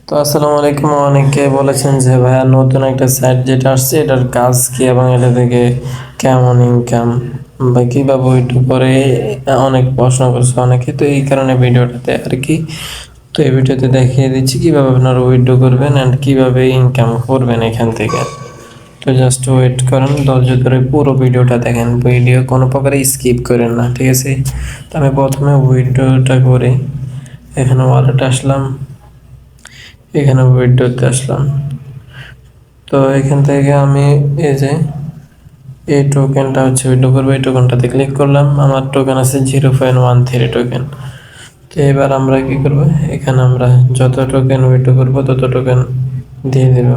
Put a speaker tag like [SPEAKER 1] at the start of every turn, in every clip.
[SPEAKER 1] তো আসসালামু আলাইকুম। অনেকে বলেছেন যে ভাইয়া নতুন একটা সাইট যেটা আসছে এটার কাজ কি এবং এটা থেকে কেমন ইনকাম বা কিভাবে উইথড্র করে, অনেক প্রশ্ন করছে অনেকে। তো এই কারণে ভিডিওটাতে আর কি, তো এই ভিডিওতে দেখিয়ে দিচ্ছি কিভাবে আপনারা উইথড্র করবেন অ্যান্ড কিভাবে ইনকাম করবেন এখান থেকে। তো জাস্ট ওয়েট করেন, ধৈর্য ধরে পুরো ভিডিওটা দেখেন, ভিডিও কোনো প্রকারে স্কিপ করেন না, ঠিক আছে? তো আমি প্রথমে উইথড্রটা করে এখানে ওয়ালেট আসলাম, এখানে উইথড্রতে আসলাম। তো এখান থেকে আমি এই যে এই টোকেনটা হচ্ছে উইথড্র করবো, এই টোকেনটাতে ক্লিক করলাম। আমার টোকেন আছে 0.13 টোকেন। তো এবার আমরা কি করব, এখানে আমরা যত টোকেন উইথড্র করবো তত টোকেন দিয়ে দেব।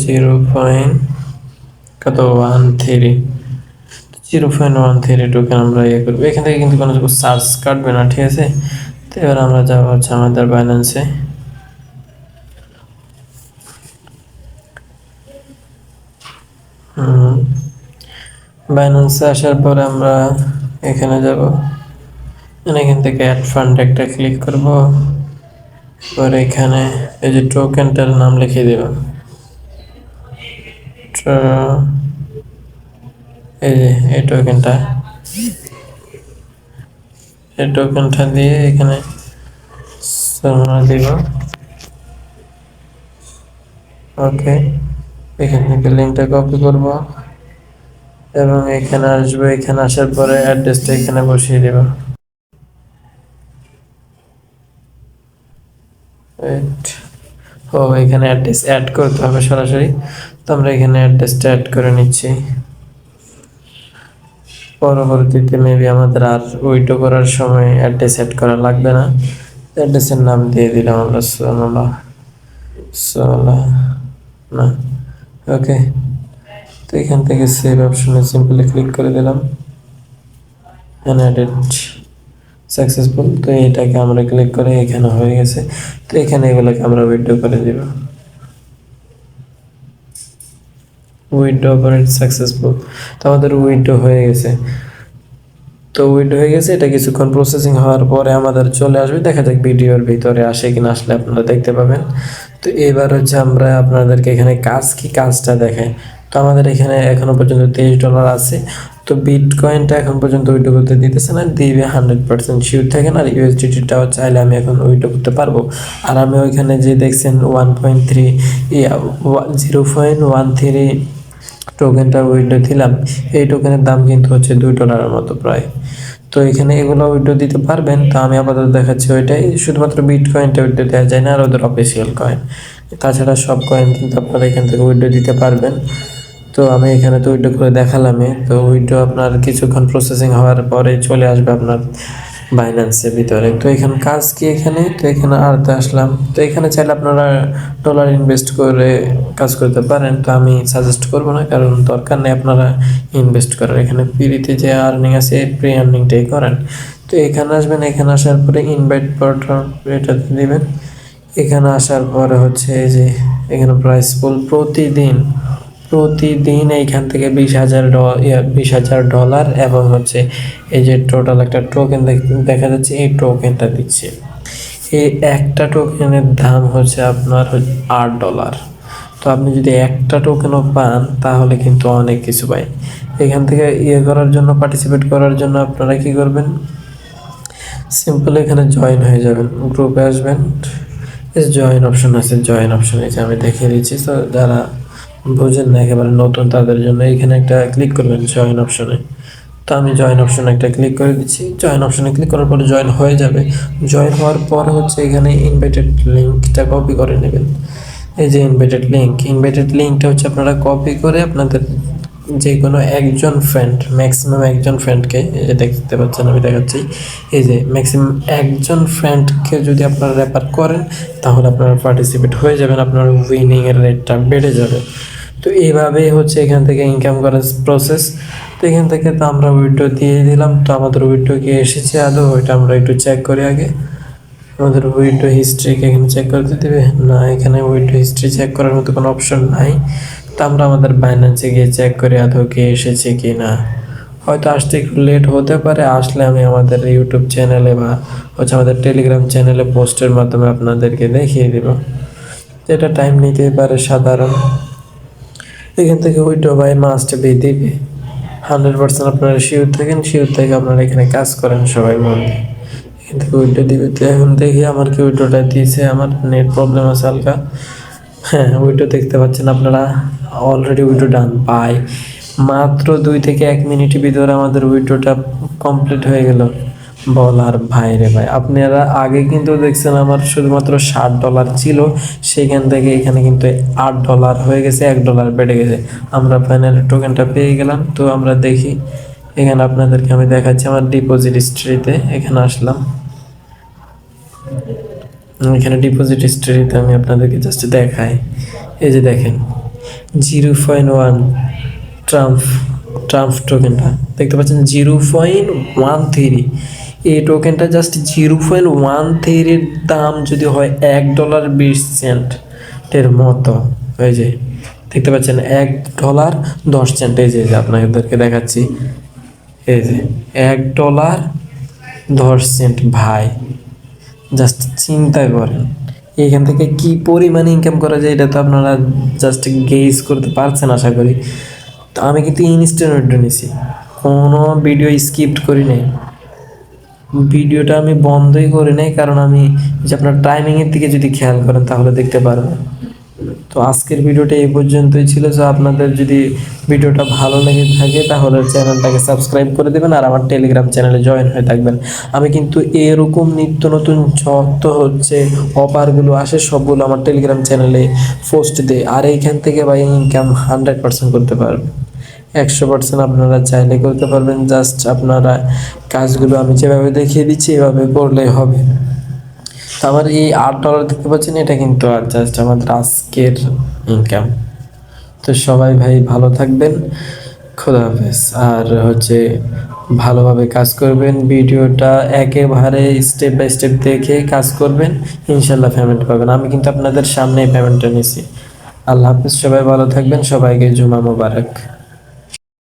[SPEAKER 1] 0.13 টোকেন আমরা ইয়ে করবো। এখান থেকে কিন্তু কোনো চার্জ কাটবে না, ঠিক আছে? তো এবার আমরা যাবো হচ্ছে আমাদের বাইন্যান্সে। বাইন্যান্সে আসার পরে আমরা এখানে যাব, এখান থেকে অ্যাড ফান্ড একটা ক্লিক করব। পরে এখানে এই যে টোকেনটার নাম লিখে দেব, এই যে এই টোকেনটা দিয়ে এখানে দিব। ওকে, এখান থেকে লিঙ্কটা কপি করব এবং এখানে আসবো। এখানে আসার পরে অ্যাড্রেসটা এখানে বসিয়ে দেব। এখানে অ্যাড্রেস অ্যাড করতে হবে সরাসরি। তো আমরা এখানে অ্যাড্রেসটা অ্যাড করে নিচ্ছি। পরবর্তীতে মেবি আমাদের আর উইথড্র করার সময় অ্যাড্রেস অ্যাড করা লাগবে না। অ্যাড্রেসের নাম দিয়ে দিলাম আমরা না। ওকে, তো এখান থেকে সেভ অপশনে সিম্পলি ক্লিক করে দিলাম, অ্যাডেড সাকসেসফুল। তো এটাকে আমরা ক্লিক করে এখানে হয়ে গেছে। তো এখানে এগুলোকে আমরা উইথড্র করে দিব। Withdraw operate successful. তো আমাদের উইথড্র হয়ে গেছে। তো উইথড্র হয়ে গেছে, এটা কিছুক্ষণ প্রসেসিং হওয়ার পরে আমাদের চলে আসবে। দেখা যাক ভিডিওর ভিতরে আসে কিনা, আসলে আপনারা দেখতে পাবেন। তো এবার হচ্ছে আমরা আপনাদেরকে এখানে কাজটা দেখাই। তো আমাদের এখানে এখনো পর্যন্ত $23 আছে। তো বিটকয়েনটা এখন পর্যন্ত উইথড্র করতে দিতেছে না, দিবে 100% শিওর থাকেন। আর ইউএসডিটিটাও চাইলে আমি এখন উইথড্র করতে পারবো। আর আমি ওইখানে যে দেখছেন 0.13 টোকেনটা উইথড্র দিলাম, এই টোকেনের দাম কিন্তু হচ্ছে $2 মতো প্রায়। তো এখানে এগুলো উইথড্র দিতে পারবেন। তো আমি আপাতত দেখাচ্ছি ওইটাই, শুধুমাত্র বিটকয়েনটা উইথড্র দেওয়া যায় না, আর ওদের অফিসিয়াল কয়েন। তাছাড়া সব কয়েন কিন্তু আপনারা এখান থেকে উইথড্র দিতে পারবেন। তো আমি এখানে তো উইথড্র করে দেখালামই। তো উইথড্র আপনার কিছুক্ষণ প্রসেসিং হওয়ার পরে চলে আসবে আপনার বাইন্যান্সের ভিতরে। তো এখানে কাজ কি, এখানে তো এখানে আরতে আসলাম। তো এখানে চাইলে আপনারা ডলার ইনভেস্ট করে কাজ করতে পারেন। তো আমি সাজেস্ট করবো না, কারণ দরকার নেই আপনারা ইনভেস্ট করার। এখানে ফ্রিতে যে আর্নিং আছে ফ্রি আর্নিংটাই করেন। তো এখানে আসবেন, এখানে আসার পরে ইনভাইট পোর্টাল এটাতে দিবেন। এখানে আসার পরে হচ্ছে এই যে এখানে প্রাইস পুল প্রতিদিন এইখান থেকে $20,000 এবং হচ্ছে এই যে টোটাল একটা টোকেন দেখা যাচ্ছে, এই টোকেনটা দিচ্ছে। এই একটা টোকেনের দাম হচ্ছে আপনার $8। তো আপনি যদি একটা টোকেনও পান তাহলে কিন্তু অনেক কিছু পাই। এখান থেকে করার জন্য, পার্টিসিপেট করার জন্য আপনারা কি করবেন, সিম্পল এখানে জয়েন হয়ে যাবেন, গ্রুপে আসবেন। জয়েন অপশন আছে, জয়েন অপশন এই যে আমি দেখিয়ে দিচ্ছি। তো যারা বুঝেন না, একেবারে নতুন, তাদের জন্য এখানে একটা ক্লিক করবেন জয়েন অপশনে। তো আমি জয়েন অপশনে একটা ক্লিক করে দিচ্ছি। জয়েন অপশনে ক্লিক করার পরে জয়েন হয়ে যাবে। জয়েন হওয়ার পর হচ্ছে এখানে ইনভাইটেড লিঙ্কটা কপি করে নেবেন। এই যে ইনভাইটেড লিঙ্কটা হচ্ছে আপনারা কপি করে আপনাদের যে কোনো একজন ফ্রেন্ড, ম্যাক্সিমাম একজন ফ্রেন্ডকে, এই যে দেখতে পাচ্ছেন আমি দেখাচ্ছি, এই যে ম্যাক্সিমাম একজন ফ্রেন্ডকে যদি আপনারা রেফার করেন তাহলে আপনারা পার্টিসিপেট হয়ে যাবেন, আপনার উইনিংয়ের রেটটা বেড়ে যাবে। তো এইভাবেই হচ্ছে এখান থেকে ইনকাম করার প্রসেস। তো এখান থেকে তো আমরা উইথড্র দিয়ে দিলাম। তো আমাদের উইথড্র কি এসেছে আদৌ, ওইটা আমরা একটু চেক করি আগে। আমাদের উইথড্র হিস্ট্রিকে এখানে চেক করতে দেবে না, এখানে উইথড্র হিস্ট্রি চেক করার মতো কোনো অপশন নাই। তো আমরা আমাদের বাইন্যান্সে গিয়ে চেক করি আদৌ কি এসেছে কি না। হয়তো আসতে একটু লেট হতে পারে, আসলে আমি আমাদের ইউটিউব চ্যানেলে বা হচ্ছে আমাদের টেলিগ্রাম চ্যানেলে পোস্টের মাধ্যমে আপনাদেরকে দেখিয়ে দেব। এটা টাইম নিতে পারে সাধারণ। এখান থেকে উইড্রো বাই মাস্ট বি দিবে 100%। আপনারা শিওর থাকেন, শিওর থেকে আপনারা এখানে কাজ করেন সবাই মন দিয়ে। এখান থেকে উইড্রো দিবে। তো এখন দেখি আমার কি উইড্রোটা দিয়েছে। আমার নেট প্রবলেম আছে হালকা। হ্যাঁ, উইড্রো দেখতে পাচ্ছেন আপনারা, অলরেডি উইড্রো ডান। বাই মাত্র 2 থেকে 1 মিনিটের ভিতরে আমাদের উইড্রোটা কমপ্লিট হয়ে গেল। বলার ভাই রে ভাই, আপনারা আগে কিন্তু দেখছেন আমার শুধুমাত্র $60 ছিল, সেখান থেকে এখানে কিন্তু $8 হয়ে গেছে, $1 বেড়ে গেছে। আমরা ফাইনালি টোকেনটা পেয়ে গেলাম। তো আমরা দেখি এখানে আপনাদেরকে আমি দেখাচ্ছি আমার ডিপোজিট হিস্ট্রিতে। এখানে আসলাম, এখানে ডিপোজিট হিস্ট্রিতে আমি আপনাদেরকে জাস্ট দেখাই। এই যে দেখেন 0.1 ট্রাম্প টোকেনটা দেখতে পাচ্ছেন 0.13। এই টোকেনটা জাস্ট 0.13 এর দাম যদি হয় $1.20 মতো। এই যে দেখতে পাচ্ছেন $1.10। এই যে আপনাদেরকে দেখাচ্ছি, এই যে $1.10 ভাই, জাস্ট চিন্তা করেন এখান থেকে কি পরিমাণে ইনকাম করা যায়, এটা তো আপনারা জাস্ট গেজ করতে পারছেন আশা করি। তো আমি কিন্তু ইনস্ট্যান্ট উইড্রো নিছি, কোনো ভিডিও স্কিপ করি নাই। ভিডিওটা আমি বন্ধই করি নাই, কারণ আমি যে আপনার টাইমিংয়ের দিকে যদি খেয়াল করেন তাহলে দেখতে পারবেন। তো আজকের ভিডিওটা এই পর্যন্তই ছিল। যে আপনাদের যদি ভিডিওটা ভালো লেগে থাকে তাহলে চ্যানেলটাকে সাবস্ক্রাইব করে দেবেন আর আমার টেলিগ্রাম চ্যানেলে জয়েন হয়ে থাকবেন। আমি কিন্তু এরকম নিত্য নতুন যত হচ্ছে অফারগুলো আসে সবগুলো আমার টেলিগ্রাম চ্যানেলে পোস্ট দেয়, আর এইখান থেকে ভাই ইনকাম 100% করতে পারবেন। 100% আপনারা চাইলে করতে পারবেন। জাস্ট আপনারা কাজগুলো আমি যেভাবে দেখিয়ে দিচ্ছি এভাবে করলেই হবে। তো আমার এই $8 দেখতে পাচ্ছেন, এটা কিন্তু আর জাস্ট আমাদের আজকের ইনকাম। তো সবাই ভাই ভালো থাকবেন, খোদা হাফেজ। আর হচ্ছে ভালোভাবে কাজ করবেন, ভিডিওটা একেবারে স্টেপ বাই স্টেপ দেখে কাজ করবেন, ইনশাল্লাহ পেমেন্ট পাবেন। আমি কিন্তু আপনাদের সামনেই পেমেন্টটা নিছি। আল্লাহ হাফেজ, সবাই ভালো থাকবেন, সবাইকে জুমা মোবারক।